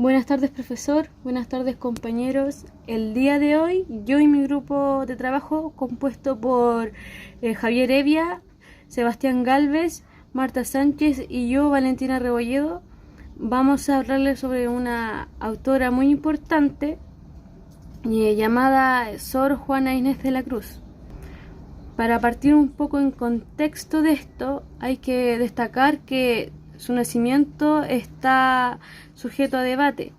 Buenas tardes, profesor. Buenas tardes, compañeros. El día de hoy, yo y mi grupo de trabajo, compuesto por Javier Evia, Sebastián Galvez, Marta Sánchez y yo, Valentina Rebolledo, vamos a hablarles sobre una autora muy importante llamada Sor Juana Inés de la Cruz. Para partir un poco en contexto de esto, hay que destacar que su nacimiento está sujeto a debate,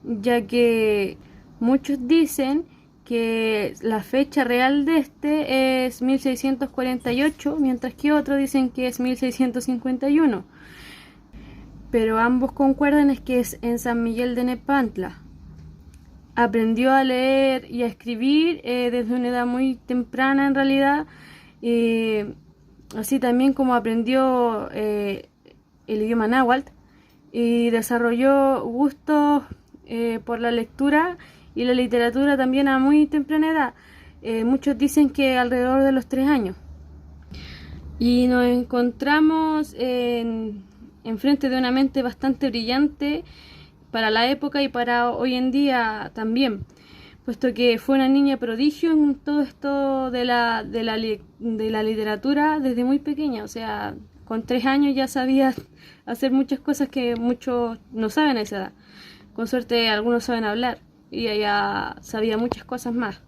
ya que muchos dicen que la fecha real de este es 1648, mientras que otros dicen que es 1651. Pero ambos concuerdan es que es en San Miguel de Nepantla. Aprendió a leer y a escribir desde una edad muy temprana en realidad, así también como aprendió el idioma náhuatl y desarrolló gustos por la lectura y la literatura también a muy temprana edad. Muchos dicen que alrededor de los 3 años. Y nos encontramos en frente de una mente bastante brillante para la época y para hoy en día también, puesto que fue una niña prodigio en todo esto de la literatura desde muy pequeña. O sea, con 3 años ya sabía hacer muchas cosas que muchos no saben a esa edad. Con suerte algunos saben hablar y ella sabía muchas cosas más.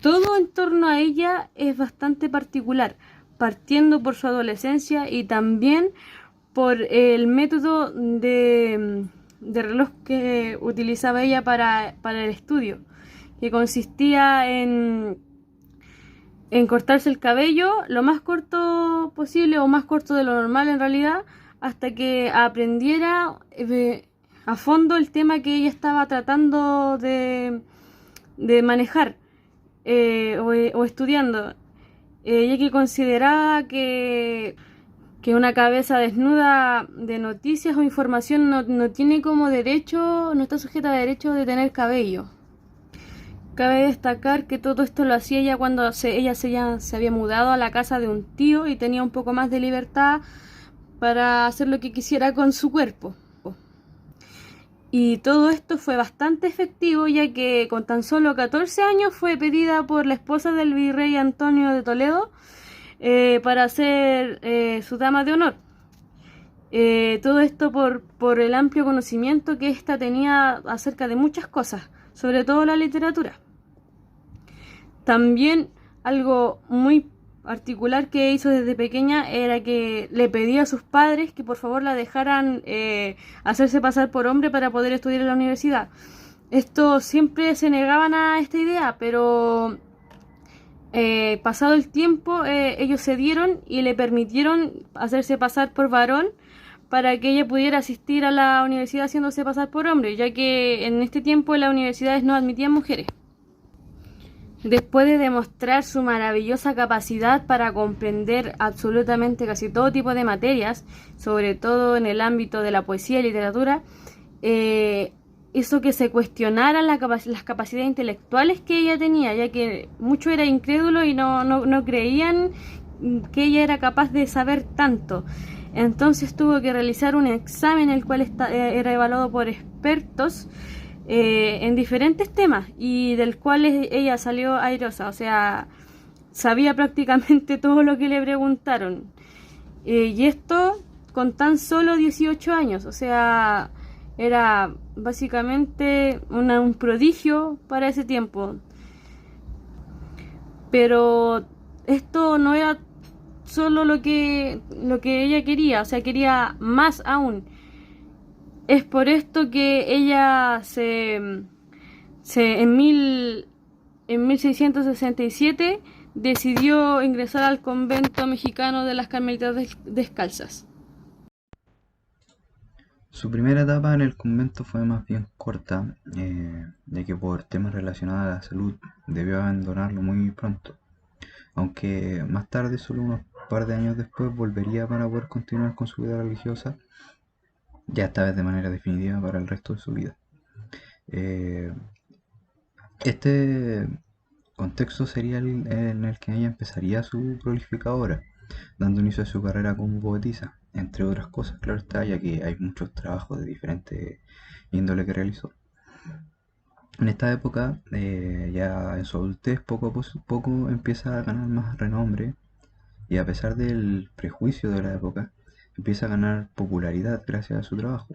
Todo en torno a ella es bastante particular, partiendo por su adolescencia y también por el método de reloj que utilizaba ella para el estudio, que consistía en cortarse el cabello lo más corto posible o más corto de lo normal en realidad, hasta que aprendiera a fondo el tema que ella estaba tratando de manejar o estudiando, ya que consideraba que una cabeza desnuda de noticias o información no tiene como derecho, no está sujeta a derecho de tener cabello. Cabe destacar que todo esto lo hacía ella cuando ella se había mudado a la casa de un tío y tenía un poco más de libertad para hacer lo que quisiera con su cuerpo. Y todo esto fue bastante efectivo, ya que con tan solo 14 años fue pedida por la esposa del virrey Antonio de Toledo para ser su dama de honor. Todo esto por el amplio conocimiento que ésta tenía acerca de muchas cosas, sobre todo la literatura. También algo muy particular que hizo desde pequeña era que le pedía a sus padres que por favor la dejaran hacerse pasar por hombre para poder estudiar en la universidad. Esto siempre se negaban a esta idea, pero pasado el tiempo ellos cedieron y le permitieron hacerse pasar por varón para que ella pudiera asistir a la universidad haciéndose pasar por hombre, ya que en este tiempo las universidades no admitían mujeres. Después de demostrar su maravillosa capacidad para comprender absolutamente casi todo tipo de materias, sobre todo en el ámbito de la poesía y literatura, hizo que se cuestionaran las capacidades intelectuales que ella tenía, ya que mucho era incrédulo y no creían que ella era capaz de saber tanto. Entonces tuvo que realizar un examen el cual era evaluado por expertos en diferentes temas y del cual ella salió airosa, o sea, sabía prácticamente todo lo que le preguntaron. Y esto con tan solo 18 años, o sea, era básicamente un prodigio para ese tiempo. Pero esto no era solo lo que ella quería, o sea, quería más aún. Es por esto que ella en 1667 decidió ingresar al convento mexicano de las Carmelitas Descalzas. Su primera etapa en el convento fue más bien corta, ya que por temas relacionados a la salud debió abandonarlo muy pronto, aunque más tarde, solo unos par de años después, volvería para poder continuar con su vida religiosa, ya esta vez de manera definitiva para el resto de su vida. Eh, este contexto sería el en el que ella empezaría su prolífica obra, dando inicio a su carrera como poetisa. entre otras cosas, claro está, ya que hay muchos trabajos de diferentes índole que realizó. En esta época, ya en su adultez, poco a poco empieza a ganar más renombre y a pesar del prejuicio de la época, empieza a ganar popularidad gracias a su trabajo.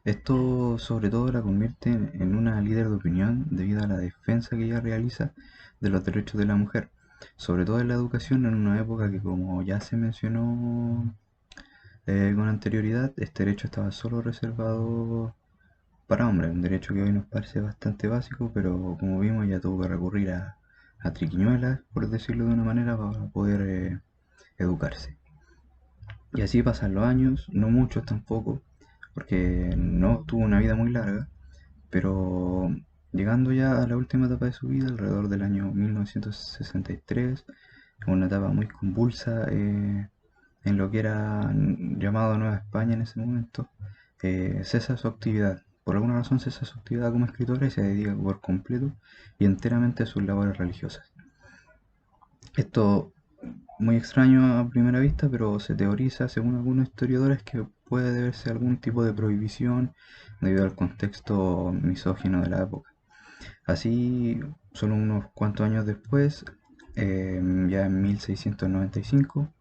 Esto sobre todo la convierte en una líder de opinión debido a la defensa que ella realiza de los derechos de la mujer, sobre todo en la educación en una época que, como ya se mencionó con anterioridad, este derecho estaba solo reservado para hombres, un derecho que hoy nos parece bastante básico, pero como vimos ya tuvo que recurrir a triquiñuelas, por decirlo de una manera, para poder educarse. Y así pasan los años, no muchos tampoco, porque no tuvo una vida muy larga, pero llegando ya a la última etapa de su vida, alrededor del año 1963, una etapa muy convulsa en lo que era llamado Nueva España en ese momento, cesa su actividad. Por alguna razón cesa su actividad como escritora y se dedica por completo y enteramente a sus labores religiosas. Esto muy extraño a primera vista, pero se teoriza, según algunos historiadores, que puede deberse a algún tipo de prohibición debido al contexto misógino de la época. Así, solo unos cuantos años después, ya en 1695,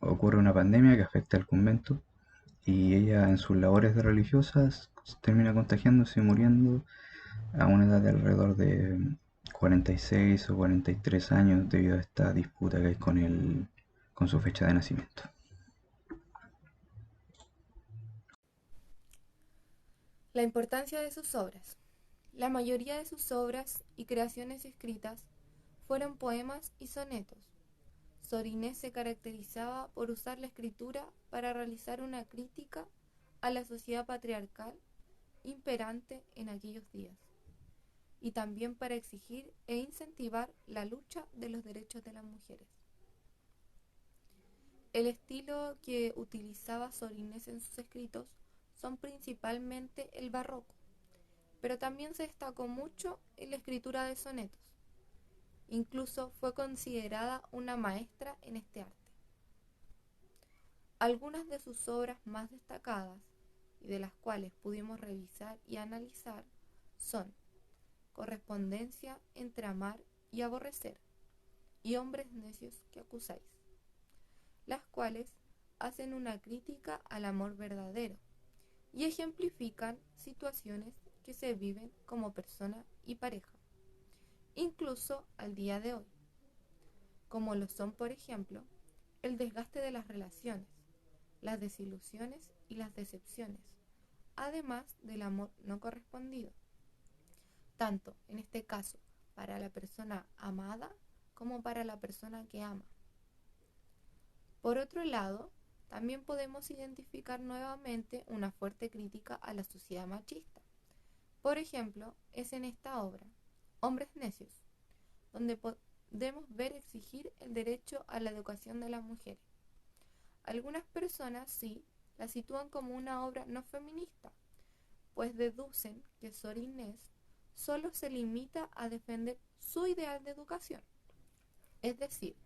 ocurre una pandemia que afecta al convento y ella en sus labores de religiosas termina contagiándose y muriendo a una edad de alrededor de 46 o 43 años debido a esta disputa que hay con su fecha de nacimiento. La importancia de sus obras. La mayoría de sus obras y creaciones escritas fueron poemas y sonetos. Sor Inés se caracterizaba por usar la escritura para realizar una crítica a la sociedad patriarcal imperante en aquellos días y también para exigir e incentivar la lucha de los derechos de las mujeres. El estilo que utilizaba Sor Inés en sus escritos son principalmente el barroco, pero también se destacó mucho en la escritura de sonetos. Incluso fue considerada una maestra en este arte. Algunas de sus obras más destacadas y de las cuales pudimos revisar y analizar son Correspondencia entre amar y aborrecer y Hombres necios que acusáis, las cuales hacen una crítica al amor verdadero y ejemplifican situaciones que se viven como persona y pareja, incluso al día de hoy, como lo son, por ejemplo, el desgaste de las relaciones, las desilusiones y las decepciones, además del amor no correspondido, tanto en este caso para la persona amada como para la persona que ama. Por otro lado, también podemos identificar nuevamente una fuerte crítica a la sociedad machista. Por ejemplo, es en esta obra, Hombres necios, donde podemos ver exigir el derecho a la educación de las mujeres. Algunas personas sí la sitúan como una obra no feminista, pues deducen que Sor Inés solo se limita a defender su ideal de educación, es decir,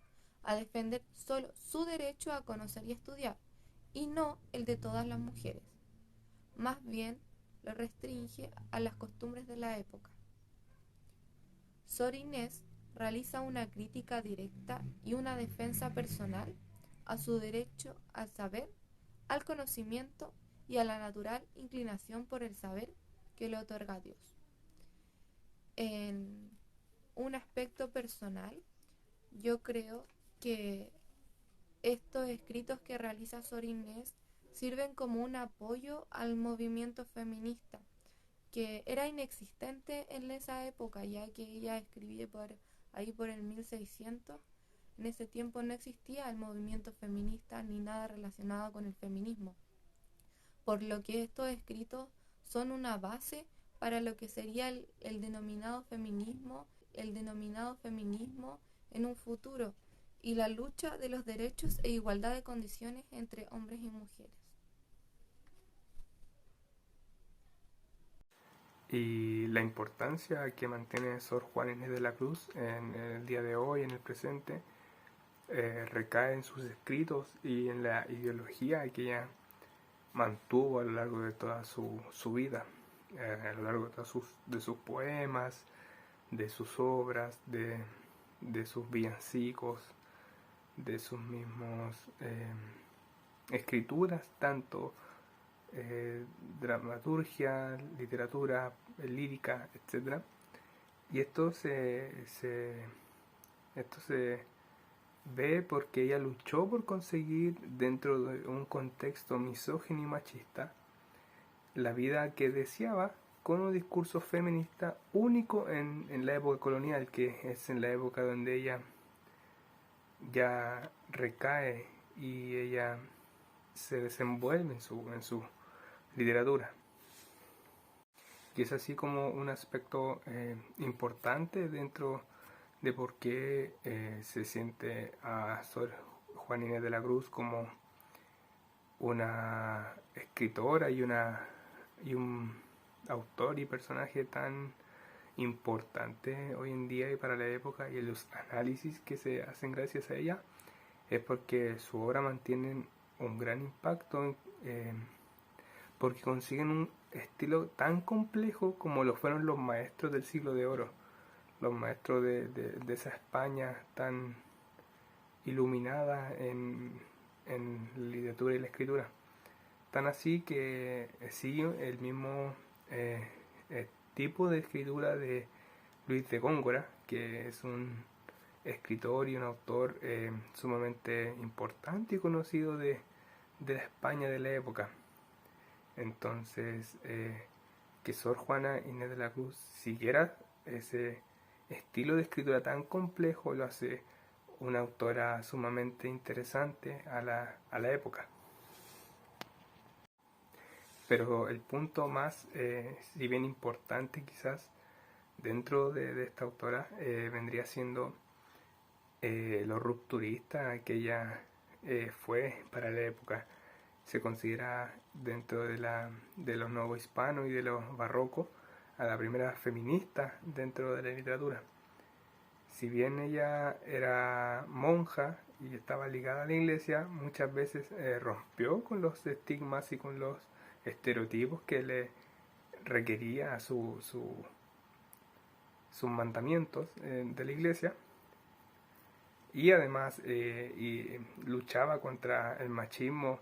a defender solo su derecho a conocer y estudiar, y no el de todas las mujeres. Más bien, lo restringe a las costumbres de la época. Sor Inés realiza una crítica directa y una defensa personal a su derecho al saber, al conocimiento y a la natural inclinación por el saber que le otorga Dios. En un aspecto personal, yo creo que estos escritos que realiza Sor Inés sirven como un apoyo al movimiento feminista, que era inexistente en esa época, ya que ella escribía ahí por el 1600. En ese tiempo no existía el movimiento feminista ni nada relacionado con el feminismo, por lo que estos escritos son una base para lo que sería el denominado feminismo en un futuro, y la lucha de los derechos e igualdad de condiciones entre hombres y mujeres. Y la importancia que mantiene Sor Juana Inés de la Cruz en el día de hoy, en el presente, recae en sus escritos y en la ideología que ella mantuvo a lo largo de toda su vida, a lo largo de todos sus poemas, de sus obras, de sus villancicos, de sus mismos escrituras, tanto dramaturgia, literatura, lírica, etc. Y esto se ve porque ella luchó por conseguir, dentro de un contexto misógino y machista, la vida que deseaba, con un discurso feminista único en la época colonial, que es en la época donde ella ya recae y ella se desenvuelve en su literatura. Y es así como un aspecto importante dentro de por qué se siente a Sor Juana Inés de la Cruz como una escritora y un autor y personaje tan importante hoy en día y para la época, y los análisis que se hacen gracias a ella es porque su obra mantiene un gran impacto, porque consiguen un estilo tan complejo como lo fueron los maestros del siglo de oro, los maestros de esa España tan iluminada en la literatura y la escritura. Tan así que sigue el mismo tipo de escritura de Luis de Góngora, que es un escritor y un autor sumamente importante y conocido de la España de la época. Entonces, que Sor Juana Inés de la Cruz siguiera ese estilo de escritura tan complejo lo hace una autora sumamente interesante a la época. Pero el punto más, si bien importante quizás, dentro de esta autora vendría siendo lo rupturista que ella fue para la época. Se considera dentro de los novohispanos y de los barrocos a la primera feminista dentro de la literatura. Si bien ella era monja y estaba ligada a la iglesia, muchas veces rompió con los estigmas y con los estereotipos que le requería sus mandamientos de la iglesia, y además luchaba contra el machismo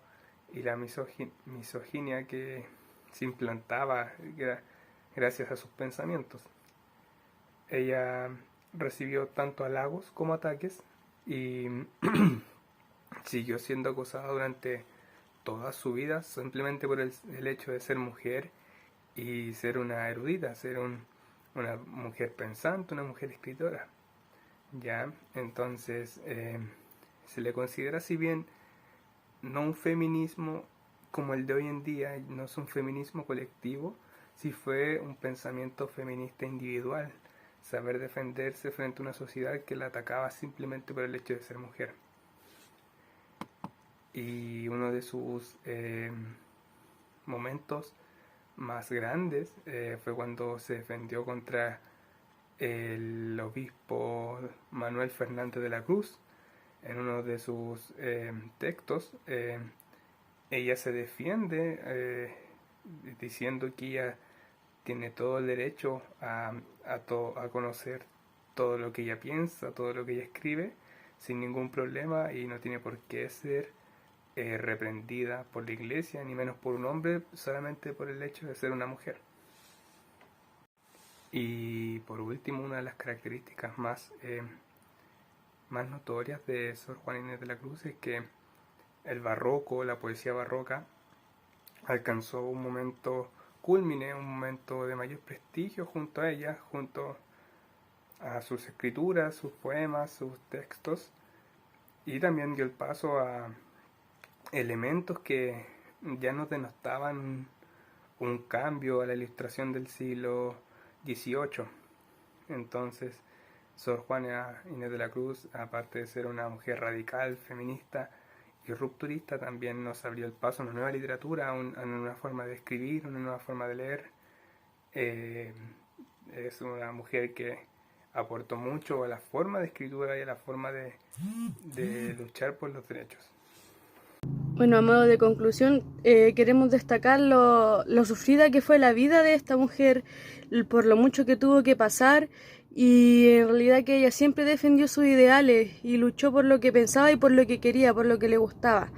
y la misoginia que se implantaba gracias a sus pensamientos. Ella recibió tanto halagos como ataques y siguió siendo acosada durante toda su vida simplemente por el hecho de ser mujer y ser una erudita, ser una mujer pensante, una mujer escritora. Ya, entonces se le considera, si bien no un feminismo como el de hoy en día, no es un feminismo colectivo, sí fue un pensamiento feminista individual, saber defenderse frente a una sociedad que la atacaba simplemente por el hecho de ser mujer. Y uno de sus momentos más grandes fue cuando se defendió contra el obispo Manuel Fernández de la Cruz. En uno de sus textos ella se defiende diciendo que ella tiene todo el derecho a conocer todo lo que ella piensa, todo lo que ella escribe, sin ningún problema, y no tiene por qué ser reprendida por la iglesia, ni menos por un hombre, solamente por el hecho de ser una mujer. Y por último, una de las características más notorias de Sor Juana Inés de la Cruz es que el barroco, la poesía barroca, alcanzó un momento cúlmine, un momento de mayor prestigio junto a ella, junto a sus escrituras, sus poemas, sus textos, y también dio el paso a elementos que ya nos denotaban un cambio a la ilustración del siglo XVIII. Entonces, Sor Juana Inés de la Cruz, aparte de ser una mujer radical, feminista y rupturista, también nos abrió el paso a una nueva literatura, a una nueva forma de escribir, una nueva forma de leer. Es una mujer que aportó mucho a la forma de escritura y a la forma de luchar por los derechos. Bueno, a modo de conclusión, queremos destacar lo sufrida que fue la vida de esta mujer, por lo mucho que tuvo que pasar, y en realidad que ella siempre defendió sus ideales y luchó por lo que pensaba y por lo que quería, por lo que le gustaba.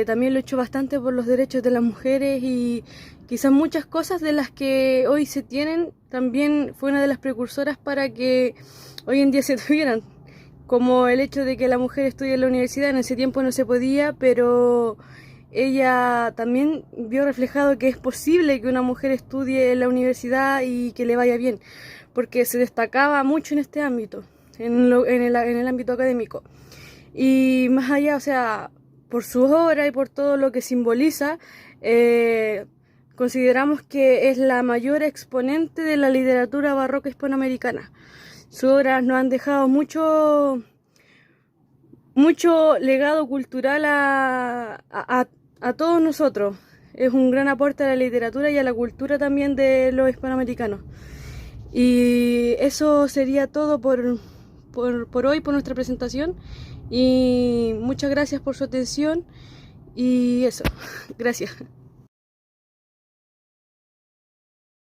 También luchó bastante por los derechos de las mujeres y quizás muchas cosas de las que hoy se tienen, también fue una de las precursoras para que hoy en día se tuvieran. Como el hecho de que la mujer estudie en la universidad, en ese tiempo no se podía, pero ella también vio reflejado que es posible que una mujer estudie en la universidad y que le vaya bien, porque se destacaba mucho en este ámbito, en el ámbito académico. Y más allá, o sea, por su obra y por todo lo que simboliza, consideramos que es la mayor exponente de la literatura barroca hispanoamericana. Sus obras nos han dejado mucho legado cultural a todos nosotros. Es un gran aporte a la literatura y a la cultura también de los hispanoamericanos. Y eso sería todo por hoy, por nuestra presentación. Y muchas gracias por su atención. Y eso, gracias.